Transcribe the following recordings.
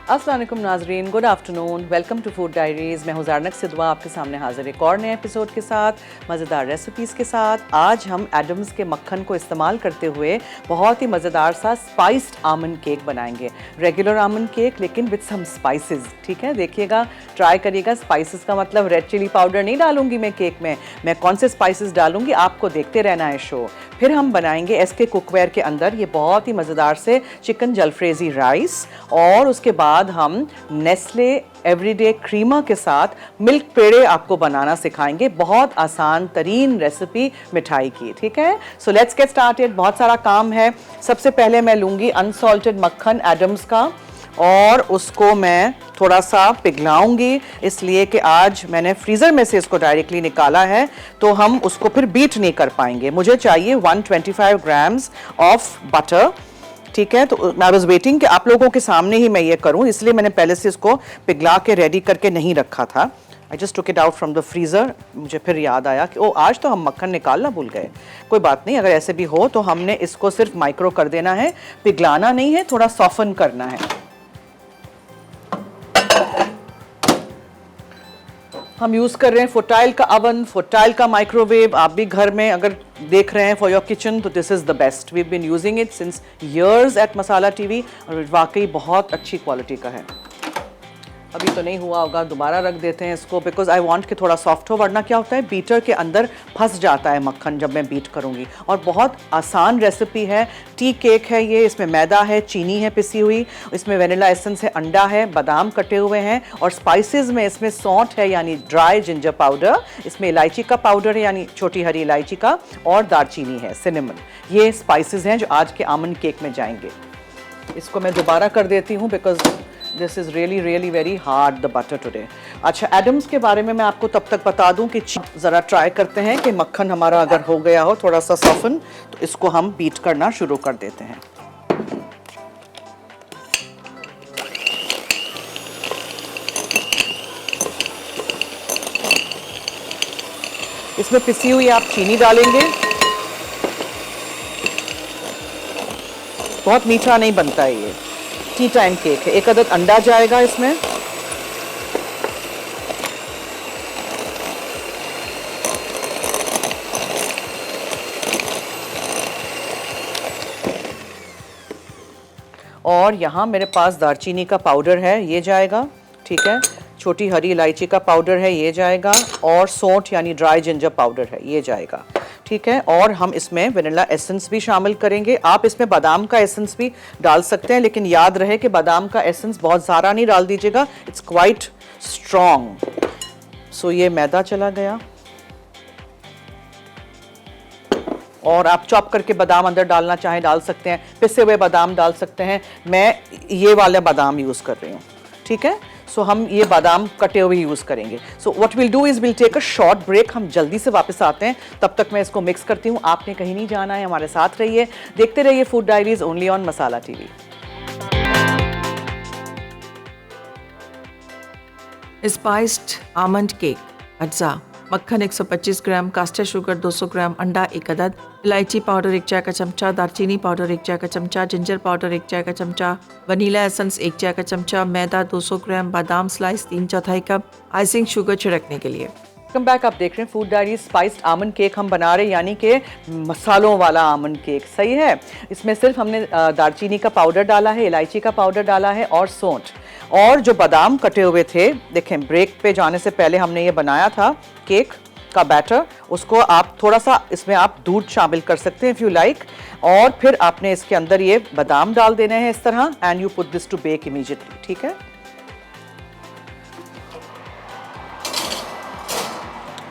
अस्सलाम वालेकुम नाजरीन, good afternoon, welcome to food diaries. मैं हूँ ज़ारनक सिद्वा आपके सामने हाजिर एक और नए एपिसोड के साथ, मज़ेदार रेसिपीज़ के साथ। आज हम एडम्स के मक्खन को इस्तेमाल करते हुए बहुत ही मज़ेदार सा स्पाइस्ड आमंड केक बनाएंगे। रेगुलर आमंड केक लेकिन विद सम स्पाइसेस, ठीक है, देखिएगा, ट्राई करिएगा। स्पाइसेस का मतलब रेड चिली पाउडर नहीं डालूंगी मैं केक में, मैं कौन से स्पाइसेस डालूंगी आपको देखते रहना है शो। फिर हम बनाएंगे एसके कुकवेयर के अंदर ये बहुत ही मज़ेदार से चिकन जलफ्रेजी राइस, और उसके बाद हम नेस्ले एवरीडे क्रीमा के साथ मिल्क पेड़े आपको बनाना सिखाएंगे। बहुत आसान तरीन रेसिपी मिठाई की, ठीक है। So let's get started. बहुत सारा काम है। सबसे पहले मैं लूँगी अनसॉल्टेड मक्खन एडम्स का, और उसको मैं थोड़ा सा पिघलाऊंगी, इसलिए कि आज मैंने फ्रीज़र में से इसको डायरेक्टली निकाला है तो हम उसको फिर बीट नहीं कर पाएंगे। मुझे चाहिए 125 ग्राम्स ऑफ बटर, ठीक है। तो आई वाज वेटिंग कि आप लोगों के सामने ही मैं ये करूं, इसलिए मैंने पहले से इसको पिघला के रेडी करके नहीं रखा था। I just took it out from the freezer. मुझे फिर याद आया कि आज तो हम मक्खन निकालना भूल गए। कोई बात नहीं, अगर ऐसे भी हो तो हमने इसको सिर्फ माइक्रो कर देना है, पिघलाना नहीं है, थोड़ा सॉफन करना है। हम यूज़ कर रहे हैं फोटाइल का अवन, फोटाइल का माइक्रोवेव। आप भी घर में अगर देख रहे हैं फॉर योर किचन तो this is the best. We have been using it since years at Masala TV, और वाकई बहुत अच्छी क्वालिटी का है। अभी तो नहीं हुआ होगा, दोबारा रख देते हैं इसको, बिकॉज आई वांट कि थोड़ा सॉफ्ट हो, वरना क्या होता है बीटर के अंदर फंस जाता है मक्खन जब मैं बीट करूँगी। और बहुत आसान रेसिपी है, टी केक है ये। इसमें मैदा है, चीनी है पिसी हुई, इसमें वेनिला एसेंस है, अंडा है, बादाम कटे हुए हैं, और स्पाइसेस में इसमें सौंठ है यानी ड्राई जिंजर पाउडर, इसमें इलायची का पाउडर है यानी छोटी हरी इलायची का, और दालचीनी है, सिनेमन। ये स्पाइसेस हैं जो आज के आमंड केक में जाएंगे। इसको मैं दोबारा कर देती हूँ because this is really very hard the butter today. अच्छा, एडम्स के बारे में मैं आपको तब तक बता दूं कि ज़रा ट्राई करते हैं कि मक्खन हमारा अगर हो गया हो थोड़ा सा सॉफन, तो इसको हम बीट करना शुरू कर देते हैं। इसमें पिसी हुई आप चीनी डालेंगे। बहुत मीठा नहीं बनता है ये, टी टाइम केक है। एक अदद अंडा जाएगा इसमें, और यहाँ मेरे पास दालचीनी का पाउडर है, ये जाएगा, ठीक है। छोटी हरी इलायची का पाउडर है, ये जाएगा, और सौंठ यानी ड्राई जिंजर पाउडर है, ये जाएगा, ठीक है। और हम इसमें वेनिला एसेंस भी शामिल करेंगे। आप इसमें बादाम का एसेंस भी डाल सकते हैं, लेकिन याद रहे कि बादाम का एसेंस बहुत ज़्यादा नहीं डाल दीजिएगा, इट्स क्वाइट स्ट्रॉन्ग। सो ये मैदा चला गया, और आप चॉप करके बादाम अंदर डालना चाहें डाल सकते हैं, पिसे हुए बादाम डाल सकते हैं। मैं ये वाले बादाम यूज़ कर रही हूँ, ठीक है। सो हम ये बादाम कटे हुए यूज़ करेंगे। So what will do is will take a short break. हम जल्दी से वापस आते हैं, तब तक मैं इसको मिक्स करती हूँ। आपने कहीं नहीं जाना है, हमारे साथ रहिए, देखते रहिए food diaries only on Masala TV. Spiced almond cake अज्जा। मक्खन 125 ग्राम, कास्टर शुगर 200 ग्राम, अंडा 1 अदद, इलायची पाउडर 1 चाय का चमचा, दालचीनी पाउडर 1 चाय का चमचा, जिंजर पाउडर 1 चाय का चमचा, वनीला एसेंस 1 चाय का चमचा, मैदा 200 ग्राम, बादाम स्लाइस 3/4 कप, आइसिंग शुगर छिड़कने के लिए। Welcome back. आप देख रहे हैं food diary. Spiced almond cake हम बना रहे हैं, यानी कि मसालों वाला आमंड केक, सही है। इसमें सिर्फ हमने दालचीनी का पाउडर डाला है, इलायची का पाउडर डाला है, और सौंठ, और जो बादाम कटे हुए थे। देखें, ब्रेक पे जाने से पहले हमने ये बनाया था केक का बैटर, उसको आप थोड़ा सा इसमें आप दूध शामिल कर सकते हैं इफ़ यू लाइक, और फिर आपने इसके अंदर ये बादाम डाल देने हैं इस तरह, and you put this to bake immediately, ठीक है।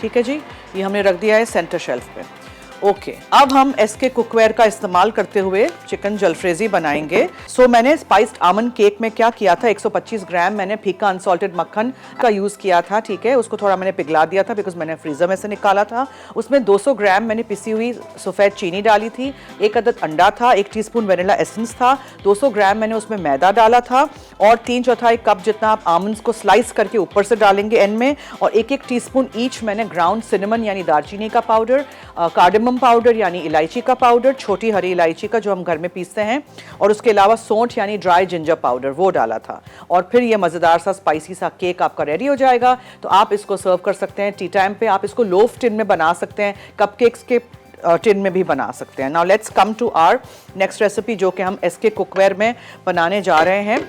ठीक है जी, ये हमने रख दिया है सेंटर शेल्फ पे। ओके, अब हम एसके कुकवेयर का इस्तेमाल करते हुए चिकन जलफ्रेजी बनाएंगे। सो मैंने स्पाइस्ड आमंड केक में क्या किया था, 125 ग्राम मैंने फीका अनसॉल्टेड मक्खन का यूज़ किया था, ठीक है। उसको थोड़ा मैंने पिघला दिया था बिकॉज मैंने फ्रीज़र में से निकाला था। उसमें 200 ग्राम मैंने पिसी हुई सफ़ेद चीनी डाली थी, 1 अदद अंडा था, 1 टीस्पून वेनिला एसेंस था, 200 ग्राम मैंने उसमें मैदा डाला था, और 3/4 कप जितना आप आमंड्स को स्लाइस करके ऊपर से डालेंगे एंड में, और 1-1 टीस्पून ईच मैंने ग्राउंड सिनेमन यानी दालचीनी का पाउडर, कार्डेमम कार्डमम पाउडर यानी इलायची का पाउडर, छोटी हरी इलायची का जो हम घर में पीसते हैं, और उसके अलावा सौंठ यानी ड्राई जिंजर पाउडर वो डाला था। और फिर ये मज़ेदार सा स्पाइसी सा केक आपका रेडी हो जाएगा। तो आप इसको सर्व कर सकते हैं टी टाइम पे। आप इसको लोफ टिन में बना सकते हैं, कपकेक्स के टिन में भी बना सकते हैं। Now let's come to our next recipe, जो कि हम एसके कुकवेयर में बनाने जा रहे हैं।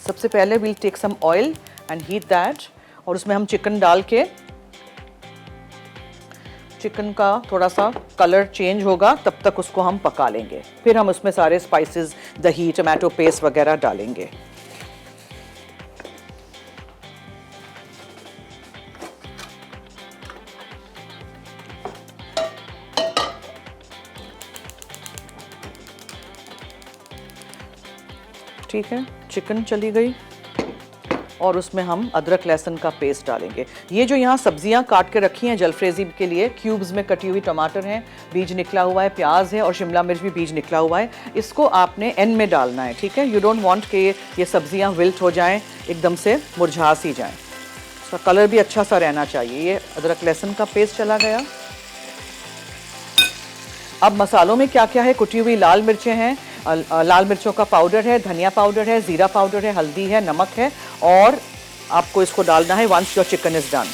सबसे पहले we'll take some oil and heat that, और उसमें हम चिकन डाल के, चिकन का थोड़ा सा कलर चेंज होगा तब तक उसको हम पका लेंगे। फिर हम उसमें सारे स्पाइसेस, दही, टमाटो पेस्ट वगैरह डालेंगे। ठीक है, चिकन चली गई और उसमें हम अदरक लहसुन का पेस्ट डालेंगे। ये जो यहाँ सब्जियाँ काट के रखी हैं जलफ्रेजी के लिए, क्यूब्स में कटी हुई टमाटर हैं, बीज निकला हुआ है, प्याज है और शिमला मिर्च भी बीज निकला हुआ है। इसको आपने एंड में डालना है, ठीक है। यू डोंट वांट कि ये सब्जियाँ विल्ट हो जाएं, एकदम से मुरझा सी जाएं। इसका कलर भी अच्छा सा रहना चाहिए। ये अदरक लहसुन का पेस्ट चला गया। अब मसालों में क्या क्या है, कुटी हुई लाल मिर्चें हैं, लाल मिर्चों का पाउडर है, धनिया पाउडर है, ज़ीरा पाउडर है, हल्दी है, नमक है, और आपको इसको डालना है once your chicken is done.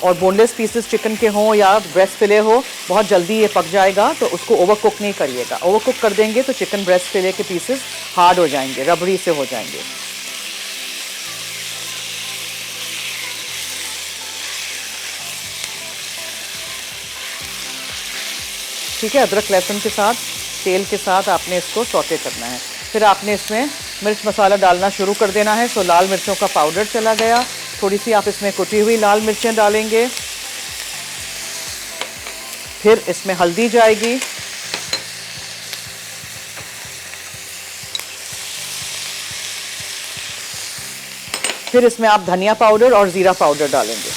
और बोनलेस पीसेस चिकन के हों या ब्रेस्ट फिले हो, बहुत जल्दी ये पक जाएगा, तो उसको ओवर कुक नहीं करिएगा। ओवर कुक कर देंगे तो चिकन ब्रेस्ट फिले के पीसेस हार्ड हो जाएंगे, रबड़ी से हो जाएंगे। ठीक है, अदरक लहसुन के साथ, तेल के साथ आपने इसको सौटे करना है। फिर आपने इसमें मिर्च मसाला डालना शुरू कर देना है। सो लाल मिर्चों का पाउडर चला गया, थोड़ी सी आप इसमें कुटी हुई लाल मिर्चें डालेंगे। फिर इसमें हल्दी जाएगी, फिर इसमें आप धनिया पाउडर और ज़ीरा पाउडर डालेंगे।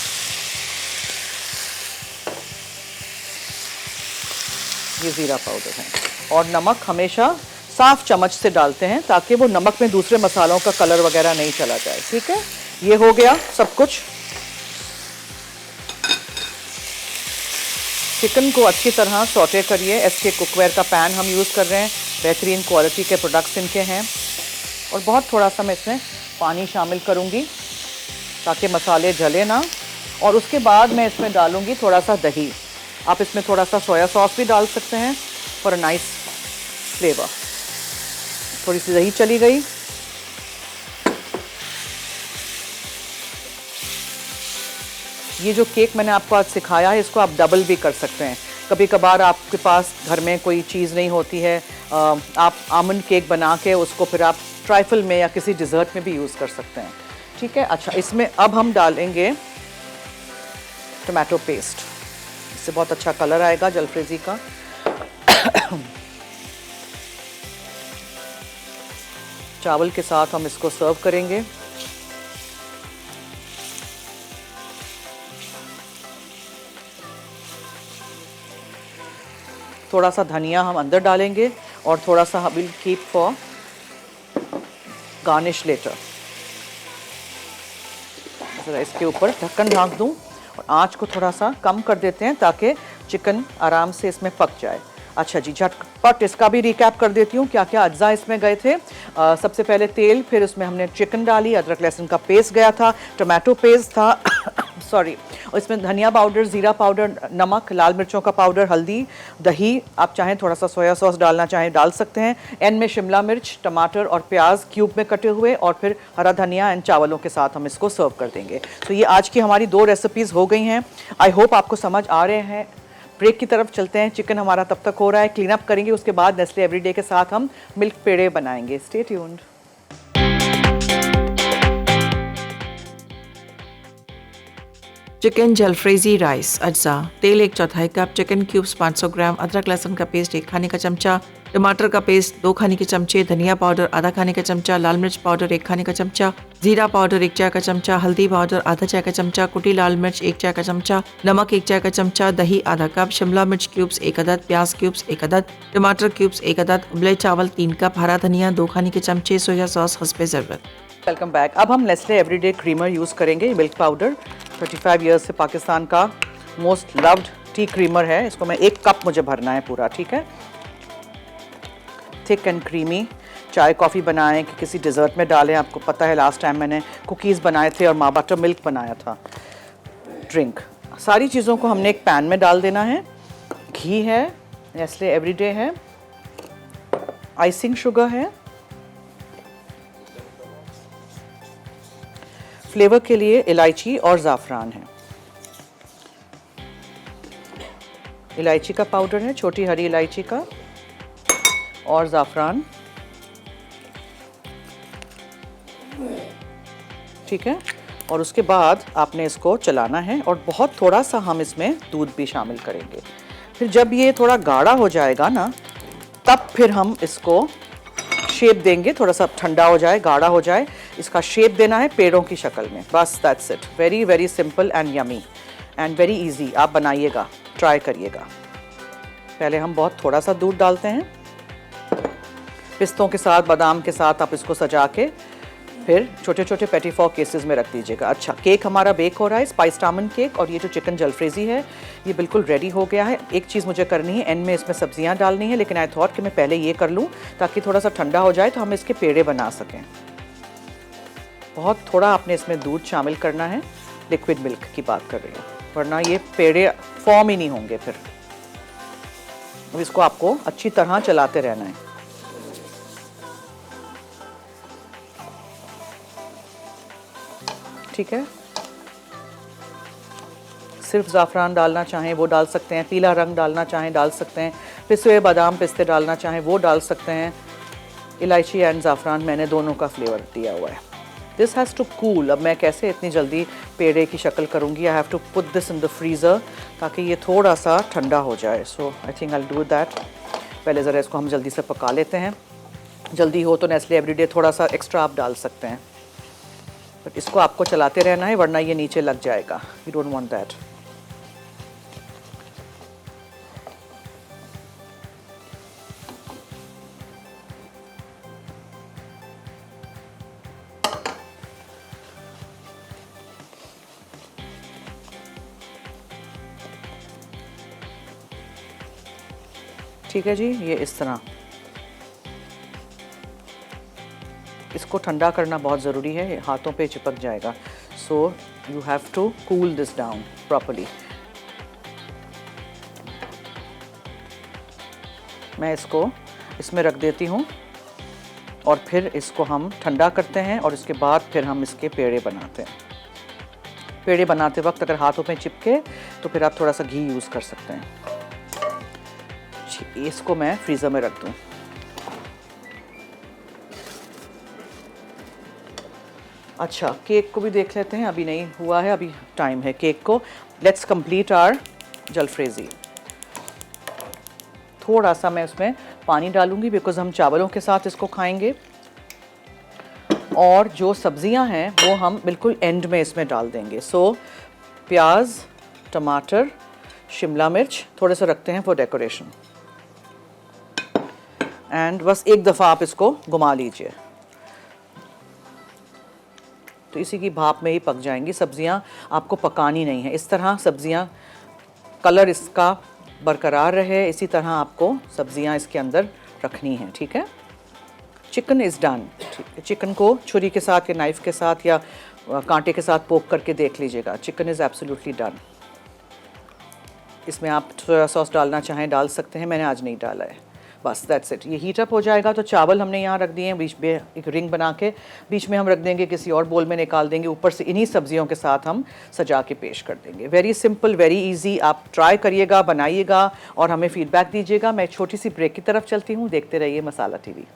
ये ज़ीरा पाउडर है। और नमक हमेशा साफ चम्मच से डालते हैं ताकि वो नमक में दूसरे मसालों का कलर वगैरह नहीं चला जाए। ठीक है, ये हो गया सब कुछ। चिकन को अच्छी तरह सौटे करिए। एसके कुकवेयर का पैन हम यूज़ कर रहे हैं, बेहतरीन क्वालिटी के प्रोडक्ट्स इनके हैं। और बहुत थोड़ा सा मैं इसमें पानी शामिल करूँगी ताकि मसाले जले ना। और उसके बाद मैं इसमें डालूँगी थोड़ा सा दही। आप इसमें थोड़ा सा सोया सॉस भी डाल सकते हैं फॉर अ नाइस फ्लेवर। थोड़ी सी दही चली गई। ये जो केक मैंने आपको आज सिखाया है, इसको आप डबल भी कर सकते हैं। कभी कभार आपके पास घर में कोई चीज़ नहीं होती है, आप आमंड केक बना के उसको फिर आप ट्राइफल में या किसी डिज़र्ट में भी यूज़ कर सकते हैं। ठीक है, अच्छा, इसमें अब हम डालेंगे टमाटो पेस्ट। इससे बहुत अच्छा कलर आएगा जलफ्रेजी का। चावल के साथ हम इसको सर्व करेंगे। थोड़ा सा धनिया हम अंदर डालेंगे और थोड़ा सा will keep for garnish later. ज़रा इसके ऊपर ढक्कन ढाँक दूँ और आँच को थोड़ा सा कम कर देते हैं ताकि चिकन आराम से इसमें पक जाए। अच्छा जी, झटपट इसका भी रिकैप कर देती हूँ क्या क्या अज्जा इसमें गए थे। सबसे पहले तेल, फिर उसमें हमने चिकन डाली, अदरक लहसुन का पेस्ट गया था, टमाटो पेस्ट था सॉरी, और इसमें धनिया पाउडर, ज़ीरा पाउडर, नमक, लाल मिर्चों का पाउडर, हल्दी, दही, आप चाहें थोड़ा सा सोया सॉस डालना चाहें डाल सकते हैं। एंड में शिमला मिर्च, टमाटर और प्याज क्यूब में कटे हुए, और फिर हरा धनिया एंड चावलों के साथ हम इसको सर्व कर देंगे। तो ये आज की हमारी 2 रेसिपीज़ हो गई हैं। आई होप आपको समझ आ रहे हैं। ब्रेक की तरफ चलते हैं। चिकन हमारा तब तक हो रहा है, क्लीन अप करेंगे, उसके बाद नेस्ले एवरीडे के साथ हम मिल्क पेड़े बनाएंगे। Stay tuned. Chicken jalfrezi rice अज्जा। तेल 1/4 कप, चिकन क्यूब्स 500 ग्राम, अदरक लहसुन का पेस्ट 1 खाने का चमचा, टमाटर का पेस्ट 2 खाने के चमचे, धनिया पाउडर आधा खाने का चमचा, लाल मिर्च पाउडर 1 खाने का चमचा, जीरा पाउडर 1 चाय का चमचा, हल्दी पाउडर आधा चाय का चमचा, कुटी लाल मिर्च 1 चाय का चमचा, नमक 1 चाय का चमचा, दही आधा कप, शिमला मिर्च क्यूब्स 1 अदद, प्याज क्यूब्स 1 अदद, टमाटर क्यूब्स 1 अदद, उबले चावल 3 कप, हरा धनिया 2 खाने के चमचे, सोया सॉस हस्बे ज़रूरत। Welcome back. अब हम नेस्ले एवरीडे क्रीमर यूज़ करेंगे, मिल्क पाउडर। 35 ईयर्स से पाकिस्तान का मोस्ट लव्ड टी क्रीमर है, इसको मैं 1 कप मुझे भरना है पूरा, ठीक है। थिक एंड क्रीमी, चाय कॉफ़ी बनाएं कि किसी डिज़र्ट में डालें। आपको पता है लास्ट टाइम मैंने कुकीज़ बनाए थे और बटर मिल्क बनाया था ड्रिंक। सारी चीज़ों को हमने एक पैन में डाल देना है। घी है, नेस्ले एवरीडे है, आइसिंग शुगर है, फ्लेवर के लिए इलायची और ज़ाफ़रान है। इलायची का पाउडर है, छोटी हरी इलायची का, और ज़ाफ़रान, ठीक है। और उसके बाद आपने इसको चलाना है और बहुत थोड़ा सा हम इसमें दूध भी शामिल करेंगे। फिर जब ये थोड़ा गाढ़ा हो जाएगा ना, तब फिर हम इसको शेप देंगे। थोड़ा सा ठंडा हो जाए, गाढ़ा हो जाए, इसका शेप देना है पेड़ों की शक्ल में, बस that's it. Very very simple and yummy and very easy. आप बनाइएगा, ट्राई करिएगा। पहले हम बहुत थोड़ा सा दूध डालते हैं, पिस्तों के साथ, बादाम के साथ आप इसको सजा के फिर छोटे छोटे पेटीफॉर केसेस में रख दीजिएगा। अच्छा, केक हमारा बेक हो रहा है, स्पाइस्ड आमंड केक, और ये जो चिकन जलफ्रेजी है ये बिल्कुल रेडी हो गया है। एक चीज़ मुझे करनी है, एंड में इसमें सब्जियां डालनी है, लेकिन आई थॉट कि मैं पहले ये कर लूँ ताकि थोड़ा सा ठंडा हो जाए तो हम इसके पेड़े बना सकें। बहुत थोड़ा आपने इसमें दूध शामिल करना है, लिक्विड मिल्क की बात कर रही हूँ, वरना ये पेड़े फॉर्म ही नहीं होंगे फिर। अब इसको आपको अच्छी तरह चलाते रहना है। ठीक है, सिर्फ ज़ाफ़रान डालना चाहें वो डाल सकते हैं, पीला रंग डालना चाहें डाल सकते हैं, पिसे हुए बादाम पिस्ते डालना चाहें वो डाल सकते हैं। इलायची एंड ज़ाफ़रान मैंने दोनों का फ्लेवर दिया हुआ है। This has to cool. अब मैं कैसे इतनी जल्दी पेड़े की शक्ल करूँगी? I have to put this in the freezer ताकि ये थोड़ा सा ठंडा हो जाए। So I think I do that. पहले ज़रा इसको हम जल्दी से पका लेते हैं। जल्दी हो तो नेस्ले एवरीडे थोड़ा सा एक्स्ट्रा आप डाल सकते हैं, बट इसको आपको चलाते रहना है वरना ये नीचे लग जाएगा। You don't want that. ठीक है जी, ये इस तरह। इसको ठंडा करना बहुत ज़रूरी है, हाथों पे चिपक जाएगा। So you have to cool this down properly. मैं इसको इसमें रख देती हूँ और फिर इसको हम ठंडा करते हैं और इसके बाद फिर हम इसके पेड़े बनाते हैं। पेड़े बनाते वक्त अगर हाथों में चिपके तो फिर आप थोड़ा सा घी यूज़ कर सकते हैं। इसको मैं फ्रीज़र में रख दूँ। अच्छा, केक को भी देख लेते हैं। अभी नहीं हुआ है, अभी टाइम है केक को। Let's complete our jalfrezi. थोड़ा सा मैं उसमें पानी डालूंगी बिकॉज हम चावलों के साथ इसको खाएंगे, और जो सब्जियां हैं वो हम बिल्कुल एंड में इसमें डाल देंगे। सो प्याज, टमाटर, शिमला मिर्च थोड़े से रखते हैं फॉर डेकोरेशन, एंड बस एक दफ़ा आप इसको घुमा लीजिए तो इसी की भाप में ही पक जाएंगी सब्जियां। आपको पकानी नहीं है। इस तरह सब्जियां, कलर इसका बरकरार रहे, इसी तरह आपको सब्जियां इसके अंदर रखनी है। ठीक है, चिकन इज़ डन। चिकन को छुरी के साथ या नाइफ़ के साथ या कांटे के साथ पोक करके देख लीजिएगा। Chicken is absolutely done. इसमें आप सोया सॉस डालना चाहें डाल सकते हैं, मैंने आज नहीं डाला है। बस दैट्स इट। ये हीट अप हो जाएगा तो चावल हमने यहाँ रख दिए हैं, बीच में एक रिंग बना के बीच में हम रख देंगे, किसी और बोल में निकाल देंगे, ऊपर से इन्हीं सब्जियों के साथ हम सजा के पेश कर देंगे। Very simple, very easy. आप ट्राई करिएगा, बनाइएगा और हमें फीडबैक दीजिएगा। मैं छोटी सी ब्रेक की तरफ चलती हूँ, देखते रहिए मसाला टीवी।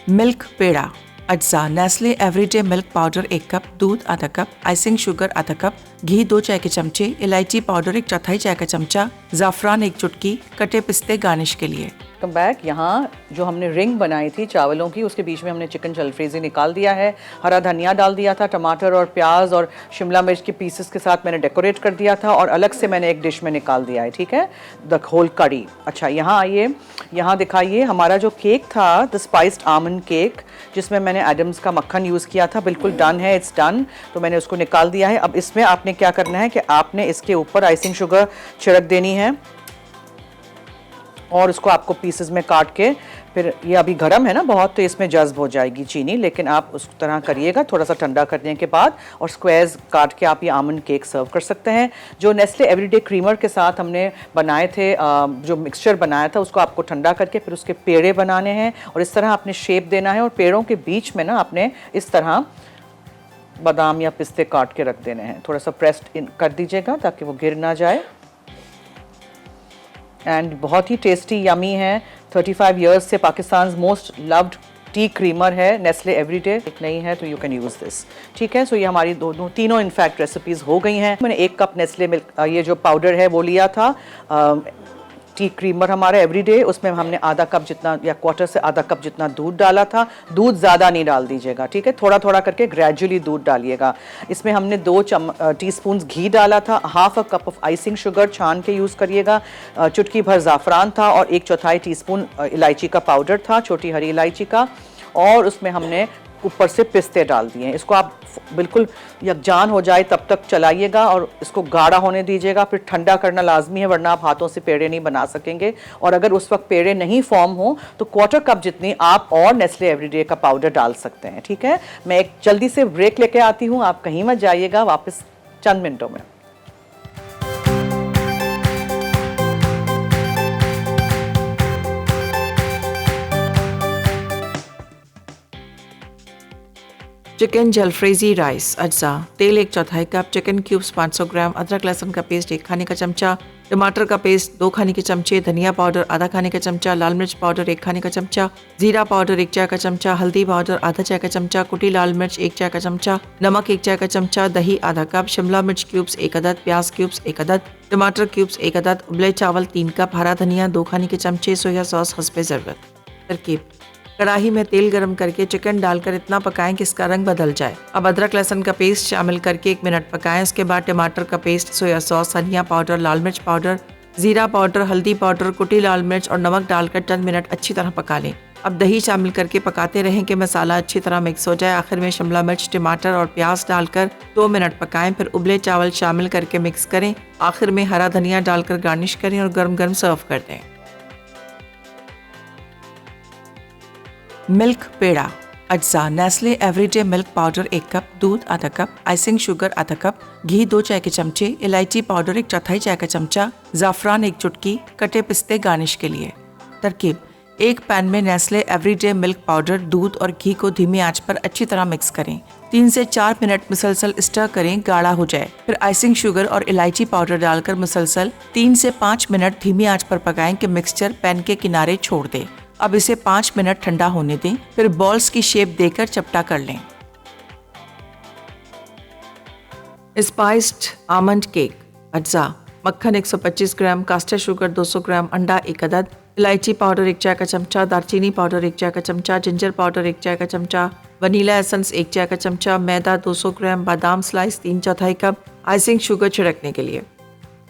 मिल्क पेड़ा, अज्जा, Nestle everyday milk powder 1 cup, दूध आधा कप, आइसिंग शुगर आधा कप, घी 2 चाय के चमचे, इलायची पाउडर 1/4 चाय का चमचा, ज़ाफ़रान 1 चुटकी, कटे पिस्ते गार्निश के लिए। Come back. यहाँ जो हमने रिंग बनाई थी चावलों की, उसके बीच में हमने चिकन जलफ्रेजी निकाल दिया है, हरा धनिया डाल दिया था, टमाटर और प्याज और शिमला मिर्च के पीसेस के साथ मैंने डेकोरेट कर दिया था, और अलग से मैंने एक डिश में निकाल दिया है। ठीक है, द होल कड़ी। अच्छा, यहाँ आइए, यहाँ दिखाइए हमारा जो केक था, द स्पाइस्ड आमंड केक, जिसमें मैंने एडम्स का मक्खन यूज़ किया था, बिल्कुल डन है, इट्स डन। तो मैंने उसको निकाल दिया है। अब इसमें आपने क्या करना है कि आपने इसके ऊपर आइसिंग शुगर छिड़क देनी है और इसको आपको पीसेस में काट के, फिर ये अभी गर्म है ना बहुत, तो इसमें जज्ब हो जाएगी चीनी, लेकिन आप उस तरह करिएगा थोड़ा सा ठंडा करने के बाद, और स्क्वायर्स काट के आप ये आमंड केक सर्व कर सकते हैं। जो नेस्ले एवरीडे क्रीमर के साथ हमने बनाए थे, जो मिक्सचर बनाया था, उसको आपको ठंडा करके फिर उसके पेड़े बनाने हैं और इस तरह आपने शेप देना है, और पेड़ों के बीच में ना आपने इस तरह बादाम या पिस्ते काट के रख देने हैं। थोड़ा सा प्रेस्ड इन कर दीजिएगा ताकि वो गिर ना जाए। एंड बहुत ही टेस्टी यमी है। 35 इयर्स से Pakistan most loved T creamer है नेस्ले एवरीडे। एक नहीं है तो यू कैन यूज़ दिस। ठीक है, सो ये हमारी तीनों इनफैक्ट रेसिपीज़ हो गई हैं। मैंने 1 कप नेस्ले मिल्क ये जो पाउडर है वो लिया था, टी क्रीमर हमारा एवरीडे, उसमें हमने आधा कप जितना या क्वार्टर से आधा कप जितना दूध डाला था। दूध ज़्यादा नहीं डाल दीजिएगा, ठीक है, थोड़ा थोड़ा करके ग्रेजुअली दूध डालिएगा। इसमें हमने 2 टीस्पून घी डाला था, half a cup of icing sugar छान के यूज़ करिएगा, चुटकी भर ज़ाफ़रान था और 1/4 टीस्पून इलायची का पाउडर था, छोटी हरी इलायची का, और उसमें हमने ऊपर से पिस्ते डाल दिए हैं। इसको आप बिल्कुल यकजान हो जाए तब तक चलाइएगा और इसको गाढ़ा होने दीजिएगा। फिर ठंडा करना लाजमी है, वरना आप हाथों से पेड़े नहीं बना सकेंगे। और अगर उस वक्त पेड़े नहीं फॉर्म हो तो क्वार्टर कप जितनी आप और नेस्ले एवरीडे का पाउडर डाल सकते हैं। ठीक है, मैं एक जल्दी से ब्रेक लेके आती हूँ, आप कहीं मत जाइएगा, वापस चंद मिनटों में। चिकन जलफ्रेजी राइस अज्जा, तेल 1/4 कप, चिकन क्यूब्स 500 ग्राम, अदरक लहसुन का पेस्ट 1 खाने का चमचा, टमाटर का पेस्ट 2 खाने के चमचे, धनिया पाउडर आधा खाने का चमचा, लाल मिर्च पाउडर 1 खाने का चमचा, जीरा पाउडर 1 चाय का चमचा, हल्दी पाउडर आधा चाय का चमचा, कुटी लाल मिर्च 1 चाय का चमचा, नमक 1 चाय का चमचा, दही आधा कप, शिमला मिर्च क्यूब्स 1 अदद, प्याज क्यूब्स 1 अदद, टमाटर क्यूब्स 1 अदद, उबले चावल 3 कप, हरा धनिया 2 खाने के चमचे, सोया सॉस हस्बे ज़रूरत। तरकीब: कढ़ाई में तेल गरम करके चिकन डालकर इतना पकाएं कि इसका रंग बदल जाए। अब अदरक लहसुन का पेस्ट शामिल करके 1 मिनट पकाएं। उसके बाद टमाटर का पेस्ट, सोया सॉस, धनिया पाउडर, लाल मिर्च पाउडर, जीरा पाउडर, हल्दी पाउडर, कुटी लाल मिर्च और नमक डालकर चंद मिनट अच्छी तरह पका लें। अब दही शामिल करके पकाते रहें कि मसाला अच्छी तरह मिक्स हो जाए। आखिर में शिमला मिर्च, टमाटर और प्याज डालकर 2 मिनट पकाएं। फिर उबले चावल शामिल करके मिक्स करें। आखिर में हरा धनिया डालकर गार्निश करें और गर्म गर्म सर्व कर दें। मिल्क पेड़ा अज्जा, Nestle everyday milk powder 1 cup, दूध आधा कप, आइसिंग शुगर आधा कप, घी 2 चाय के चमचे, इलायची पाउडर 1/4 चाय का चमचा, ज़ाफ़रान 1 चुटकी, कटे पिस्ते गार्निश के लिए। तरकीब: एक पैन में नेस्ले एवरीडे मिल्क पाउडर, दूध और घी को धीमी आंच पर अच्छी तरह मिक्स करें। 3 से 4 मिनट मुसलसल स्टर करें, गाढ़ा हो जाए। फिर आइसिंग शुगर और इलायची पाउडर डालकर मुसलसल 3 से 5 मिनट धीमी आंच पर पकाएं कि मिक्सचर पैन के किनारे छोड़ दे। अब इसे 5 मिनट ठंडा होने दें। फिर बॉल्स की शेप देकर चपटा कर लें। स्पाइस्ड आमंड केक अज्जा, मक्खन 125 ग्राम, कास्टर शुगर 200 ग्राम, अंडा 1 अदद, इलायची पाउडर 1 चाय का चमचा, दालचीनी पाउडर 1 चाय का चमचा, जिंजर पाउडर 1 चाय का चमचा, वनीला एसेंस 1 चाय का चमचा, मैदा 200 ग्राम, बादाम स्लाइस 3/4 कप, आइसिंग शुगर छिड़कने के लिए।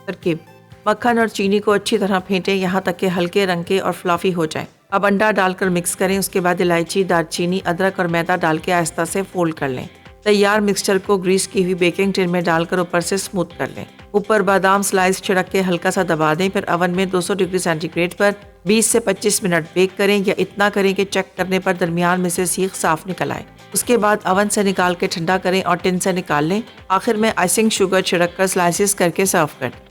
तरकीब: मक्खन और चीनी को अच्छी तरह फेंटें यहाँ तक कि हल्के रंग के और फ्लफी हो जाए। अब अंडा डालकर मिक्स करें। उसके बाद इलायची, दालचीनी, अदरक और मैदा डाल के आहिस्ता से फोल्ड कर लें। तैयार मिक्सचर को ग्रीस की हुई बेकिंग टिन में डालकर ऊपर से स्मूथ कर लें। ऊपर बादाम स्लाइस छिड़क के हल्का सा दबा दें। फिर ओवन में 200 डिग्री सेंटीग्रेड पर 20 से 25 मिनट बेक करें, या इतना करें कि चेक करने पर दरमियान में से सीख साफ निकल आए। उसके बाद ओवन से निकाल के ठंडा करें और टिन से निकाल लें। आखिर में आइसिंग शुगर छिड़क कर स्लाइसिस करके सर्व कर दें।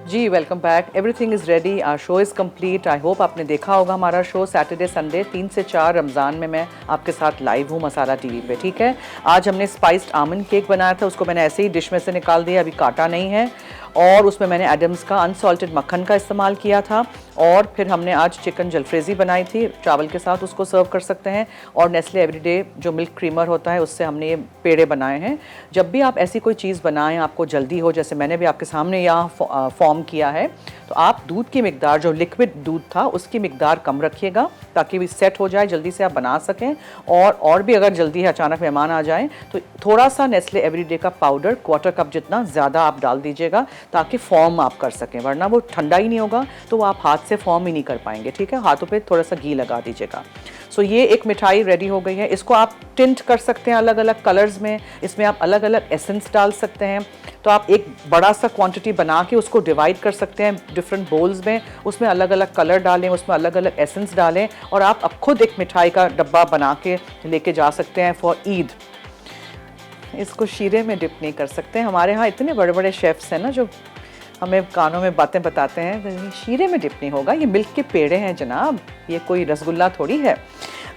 जी welcome back, everything is ready, our show is complete. I hope आपने देखा होगा हमारा शो सैटरडे संडे 3 से 4 रमज़ान में मैं आपके साथ लाइव हूँ मसाला टीवी पे। ठीक है, आज हमने स्पाइस्ड आमंड केक बनाया था, उसको मैंने ऐसे ही डिश में से निकाल दिया, अभी काटा नहीं है, और उसमें मैंने एडम्स का अनसॉल्टेड मक्खन का इस्तेमाल किया था। और फिर हमने आज चिकन जलफ्रेजी बनाई थी चावल के साथ, उसको सर्व कर सकते हैं। और नेस्ले एवरीडे जो मिल्क क्रीमर होता है उससे हमने ये पेड़े बनाए हैं। जब भी आप ऐसी कोई चीज़ बनाएं, आपको जल्दी हो, जैसे मैंने भी आपके सामने यहाँ फॉर्म किया है, तो आप दूध की मिकदार, जो लिक्विड दूध था उसकी मिकदार कम रखिएगा ताकि भी सेट हो जाए, जल्दी से आप बना सकें। और भी अगर जल्दी है, अचानक मेहमान आ जाएं, तो थोड़ा सा नेस्ले एवरीडे का पाउडर क्वार्टर कप जितना ज़्यादा आप डाल दीजिएगा ताकि फॉर्म आप कर सकें, वरना वो ठंडा ही नहीं होगा तो वो आप हाथ से फॉर्म ही नहीं कर पाएंगे। ठीक है, हाथों पे थोड़ा सा घी लगा दीजिएगा। सो ये एक मिठाई रेडी हो गई है। इसको आप टिंट कर सकते हैं अलग अलग कलर्स में, इसमें आप अलग अलग एसेंस डाल सकते हैं। तो आप एक बड़ा सा क्वांटिटी बना के उसको डिवाइड कर सकते हैं डिफरेंट बोल्स में, उसमें अलग अलग कलर डालें, उसमें अलग अलग एसेंस डालें और आप अब खुद एक मिठाई का डब्बा बना के लेके जा सकते हैं फॉर ईद। इसको शीरे में डिप नहीं कर सकते। हमारे यहाँ इतने बड़े बड़े शेफ्स हैं ना जो हमें कानों में बातें बताते हैं, तो शीरे में डिप नहीं होगा, ये मिल्क के पेड़े हैं जनाब, ये कोई रसगुल्ला थोड़ी है।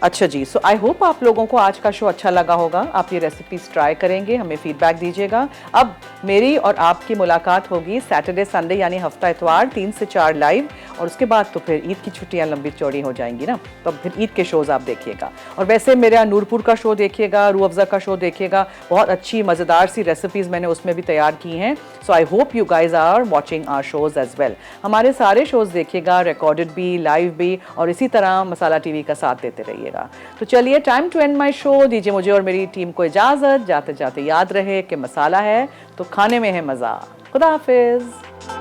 अच्छा जी, सो आई होप आप लोगों को आज का शो अच्छा लगा होगा। आप ये रेसिपीज़ ट्राई करेंगे, हमें फीडबैक दीजिएगा। अब मेरी और आपकी मुलाकात होगी सैटरडे संडे यानी हफ्ता इतवार 3 से 4 लाइव, और उसके बाद तो फिर ईद की छुट्टियां लंबी चौड़ी हो जाएंगी ना, तो फिर ईद के शोज़ आप देखिएगा। और वैसे मेरा नूरपुर का शो देखिएगा, रूह अफ़ज़ा का शो देखिएगा, बहुत अच्छी मज़ेदार सी रेसिपीज़ मैंने उसमें भी तैयार की हैं। So I hope you guys are watching our shows as well. हमारे सारे शोज़ देखिएगा, रिकॉर्डेड भी, लाइव भी, और इसी तरह मसाला टीवी का साथ देते रहिएगा। तो चलिए, time to end my show. दीजिए मुझे और मेरी टीम को इजाज़त। जाते जाते याद रहे कि मसाला है तो खाने में है मज़ा। खुदा हाफिज़।